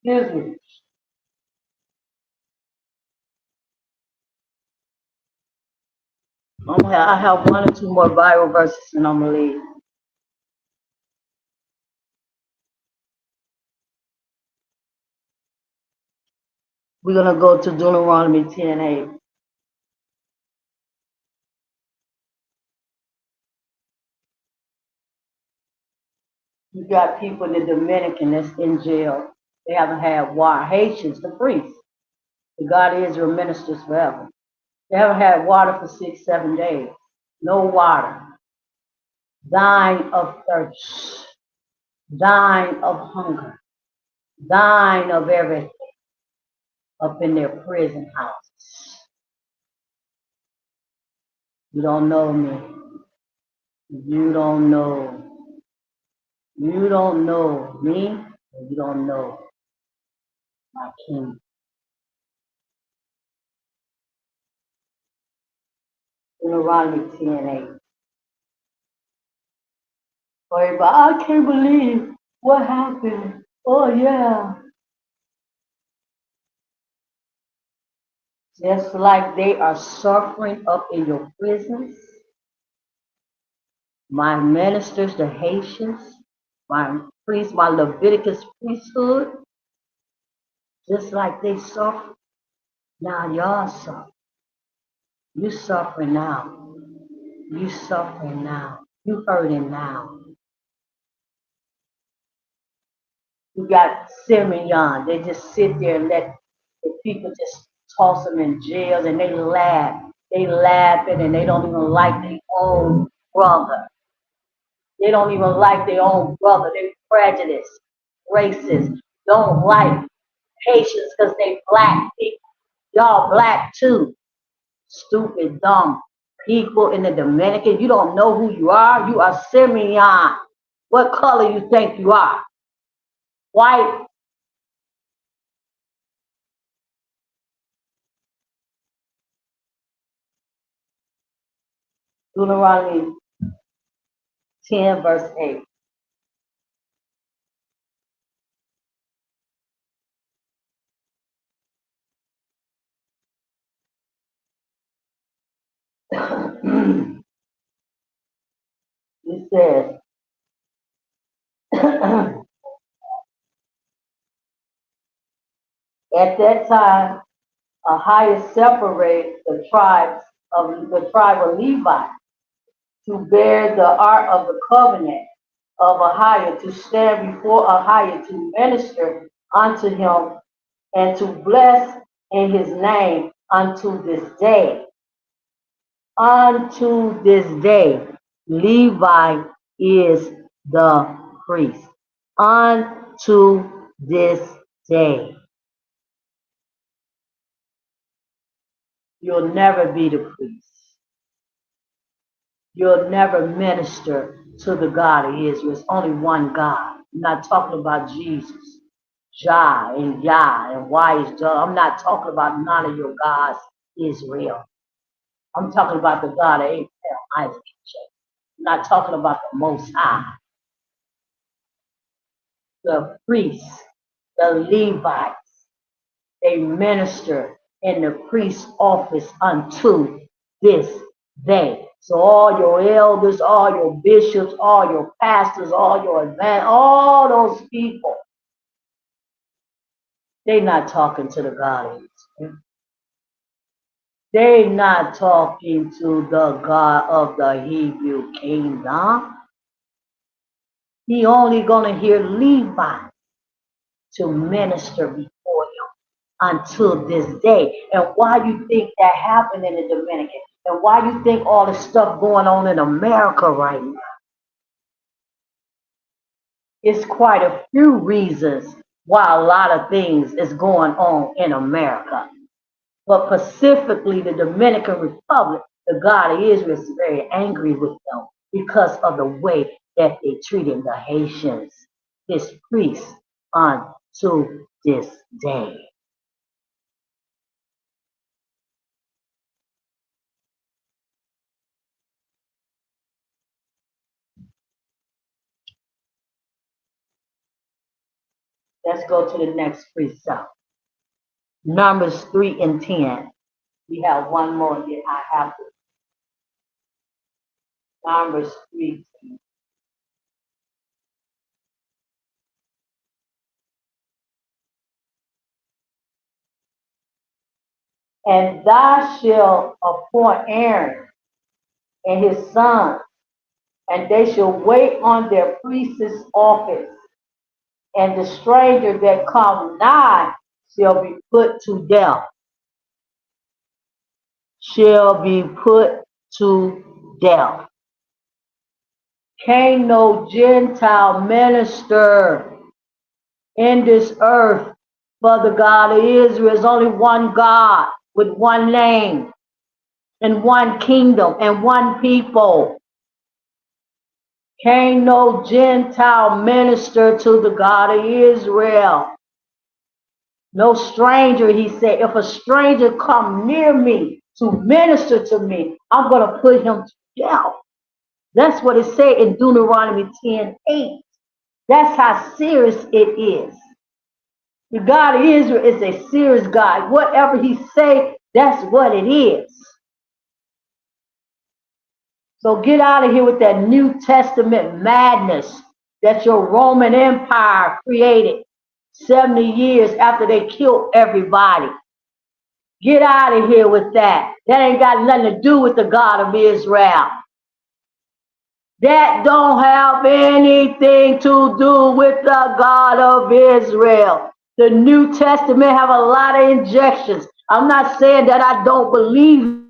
Excuse me. I have one or two more Bible verses and I'm going to leave. We're going to go to Deuteronomy 10:8. You got people in the Dominican that's in jail. They haven't had water. Haitians, the priests, the God of Israel ministers forever. They haven't had water for 6, 7 days. no water, dying of thirst, dying of hunger, dying of everything up in their prison houses. You don't know me. You don't know. You don't know me. And you don't know my king. Deuteronomy 10:8. But I can't believe what happened. Oh yeah. Just like they are suffering up in your prisons, my ministers, the Haitians, my priests, my Leviticus priesthood, just like they suffer, now y'all suffer. You suffering now. You suffering now. You hurting now. You got Simeon. They just sit there and let the people just toss them in jails and they laugh. They laughing and they don't even like their own brother. They don't even like their own brother. They prejudiced, racist, don't like Haitians because they black people. Y'all black too. Stupid, dumb people in the Dominican. You don't know who you are. You are Simeon. What color you think you are? White? Deuteronomy 10 verse 8. It says, at that time, AHAYAH separated the tribe of Levi to bear the ark of the covenant of AHAYAH, to stand before AHAYAH, to minister unto him, and to bless in his name unto this day. Unto this day, Levi is the priest. Unto this day. You'll never be the priest. You'll never minister to the God of Israel. It's only one God. I'm not talking about Jesus, Jah and Yah and why is Jah. I'm not talking about none of your gods, Israel. I'm talking about the God of Abraham, Isaac, and Jacob. I'm not talking about the Most High, the priests, the Levites. They minister in the priest's office unto this day. So all your elders, all your bishops, all your pastors, all your all those people, they not talking to the God of Israel. They not talking to the God of the Hebrew kingdom. He only gonna hear Levi to minister before him until this day. And why you think that happened in the Dominican? And why you think all the stuff going on in America right now? It's quite a few reasons why a lot of things is going on in America. But specifically the Dominican Republic, the God of Israel is very angry with them because of the way that they treated the Haitians, his priests, unto this day. Let's go to the next precept. Numbers 3 and 10. We have one more that I have to. Numbers 3. And thou shalt appoint Aaron and his sons, and they shall wait on their priest's office. And the stranger that come nigh shall be put to death. Shall be put to death. Can't no Gentile minister in this earth for the God of Israel. There's only one God with one name and one kingdom and one people. Can't no Gentile minister to the God of Israel. No stranger, he said, if a stranger come near me to minister to me, I'm going to put him to death. That's what it said in Deuteronomy 10:8. That's how serious it is. The God of Israel is a serious God. Whatever he say, that's what it is. So get out of here with that New Testament madness that your Roman Empire created 70 years after they killed everybody. Get out of here with that. That ain't got nothing to do with the God of Israel. That don't have anything to do with the God of Israel. The New Testament have a lot of injections. I'm not saying that I don't believe.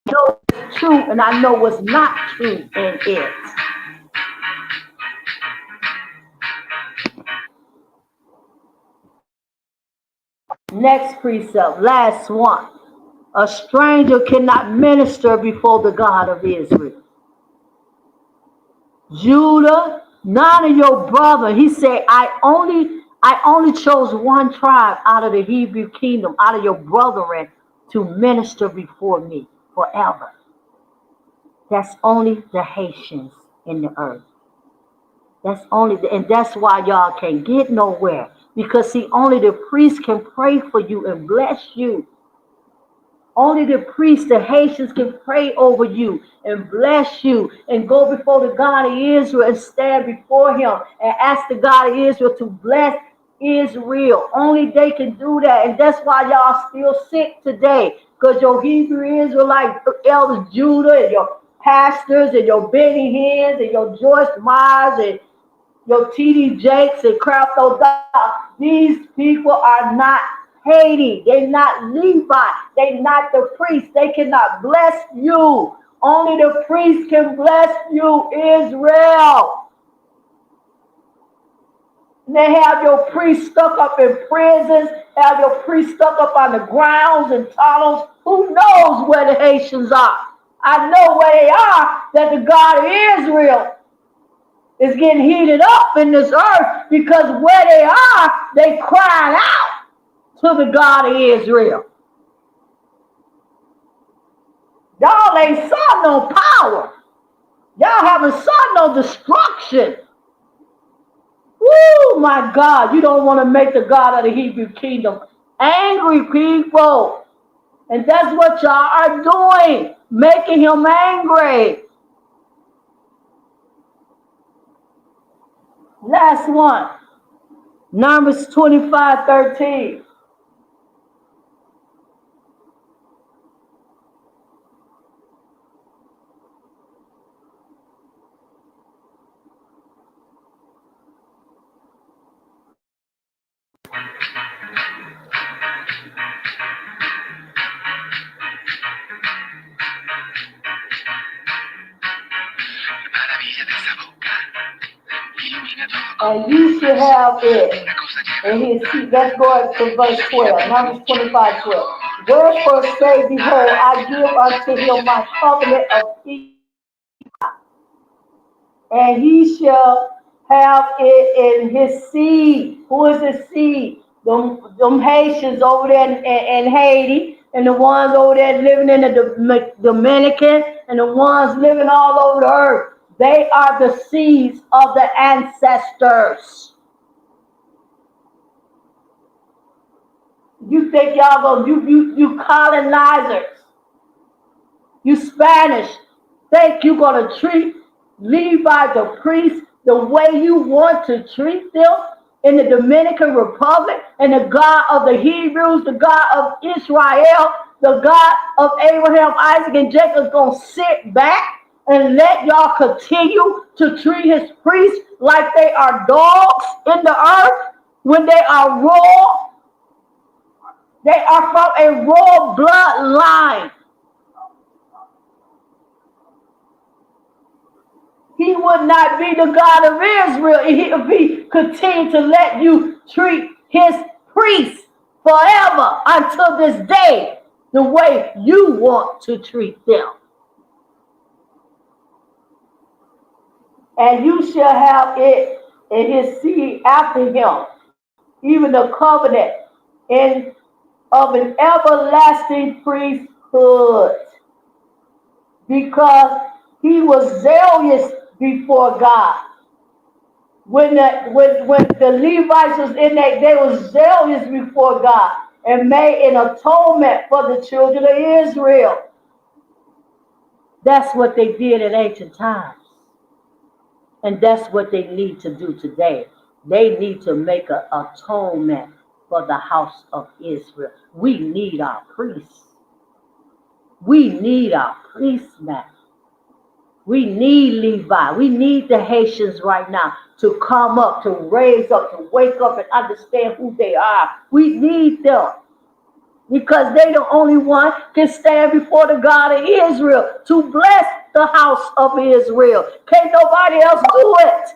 I know it's true and I know what's not true in it. Next precept, last one. A stranger cannot minister before the God of Israel. Judah, none of your brother. He said, I only chose one tribe out of the Hebrew kingdom, out of your brethren, to minister before me forever. That's only the Haitians in the earth. And that's why y'all can't get nowhere. Because see, only the priest can pray for you and bless you. Only the priests, the Haitians, can pray over you and bless you and go before the God of Israel and stand before him and ask the God of Israel to bless Israel. Only they can do that. And that's why y'all still sick today. Because your Hebrew Israelite elders, Judah, and your pastors, and your Benny Hinn's, and your Joyce Myers, and your T.D. Jakes and Crafto, these people are not Haiti. They're not Levi. They're not the priest. They cannot bless you. Only the priest can bless you, Israel. They have your priests stuck up in prisons, have your priests stuck up on the grounds and tunnels. Who knows where the Haitians are? I know where they are, that the God of Israel is getting heated up in this earth, because where they are, they crying out to the God of Israel. Y'all ain't saw no power. Y'all haven't saw no destruction. Woo, my God. You don't want to make the God of the Hebrew kingdom angry, people. And that's what y'all are doing, making him angry. Last one. Numbers 25:13. And you should have it in his seat. Let's go to verse 12. Numbers 25:12. Wherefore say, behold, I give unto him my covenant of peace, and he shall have it in his seed. Who is his seed? Them Haitians over there in Haiti, and the ones over there living in the Dominican, and the ones living all over the earth. They are the seeds of the ancestors. You think y'all you colonizers, you Spanish, think you gonna treat Levi the priest the way you want to treat them in the Dominican Republic, and the God of the Hebrews, the God of Israel, the God of Abraham, Isaac, and Jacob is gonna sit back and let y'all continue to treat his priests like they are dogs in the earth when they are raw? They are from a royal bloodline. He would not be the God of Israel if he continued to let you treat his priests forever until this day the way you want to treat them. And you shall have it in his seed after him, even the covenant in of an everlasting priesthood, because he was zealous before God. When the Levites was in that, they was zealous before God and made an atonement for the children of Israel. That's what they did in ancient times. And that's what they need to do today. They need to make an atonement for the house of Israel. We need our priests. We need our priests now. We need Levi. We need the Haitians right now to come up, to raise up, to wake up and understand who they are. We need them because they the only one can stand before the God of Israel to bless the house of Israel. Can't nobody else do it.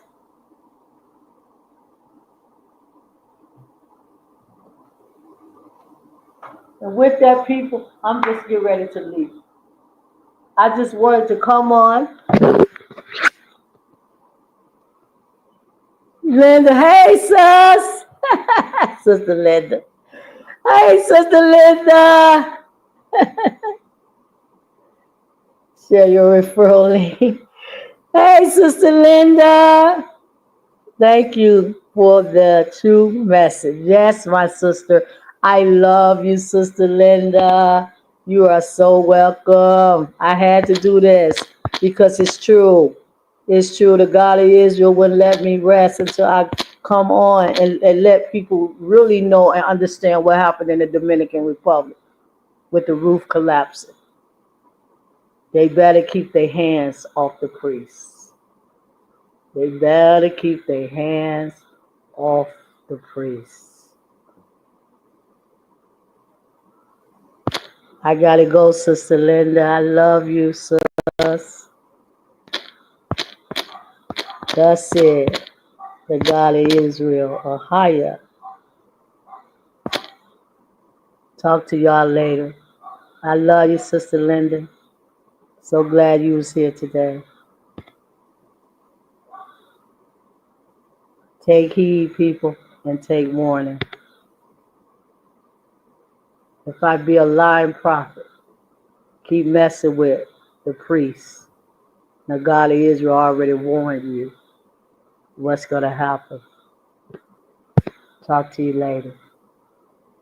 And with that, people, I'm just getting ready to leave. I just wanted to come on. Linda, hey, sis. Sister Linda. Hey, Sister Linda. Share your referral link. Hey, Sister Linda. Thank you for the true message. Yes, my sister. I love you, Sister Linda. You are so welcome. I had to do this because it's true. It's true. The God of Israel wouldn't let me rest until I come on and let people really know and understand what happened in the Dominican Republic with the roof collapsing. They better keep their hands off the priests. They better keep their hands off the priests. I gotta go, Sister Linda. I love you, sis. That's it. The God of Israel, AHAYAH. Talk to y'all later. I love you, Sister Linda. So glad you was here today. Take heed, people, and take warning. If I be a lying prophet, keep messing with the priests. The God of Israel already warned you what's going to happen. Talk to you later.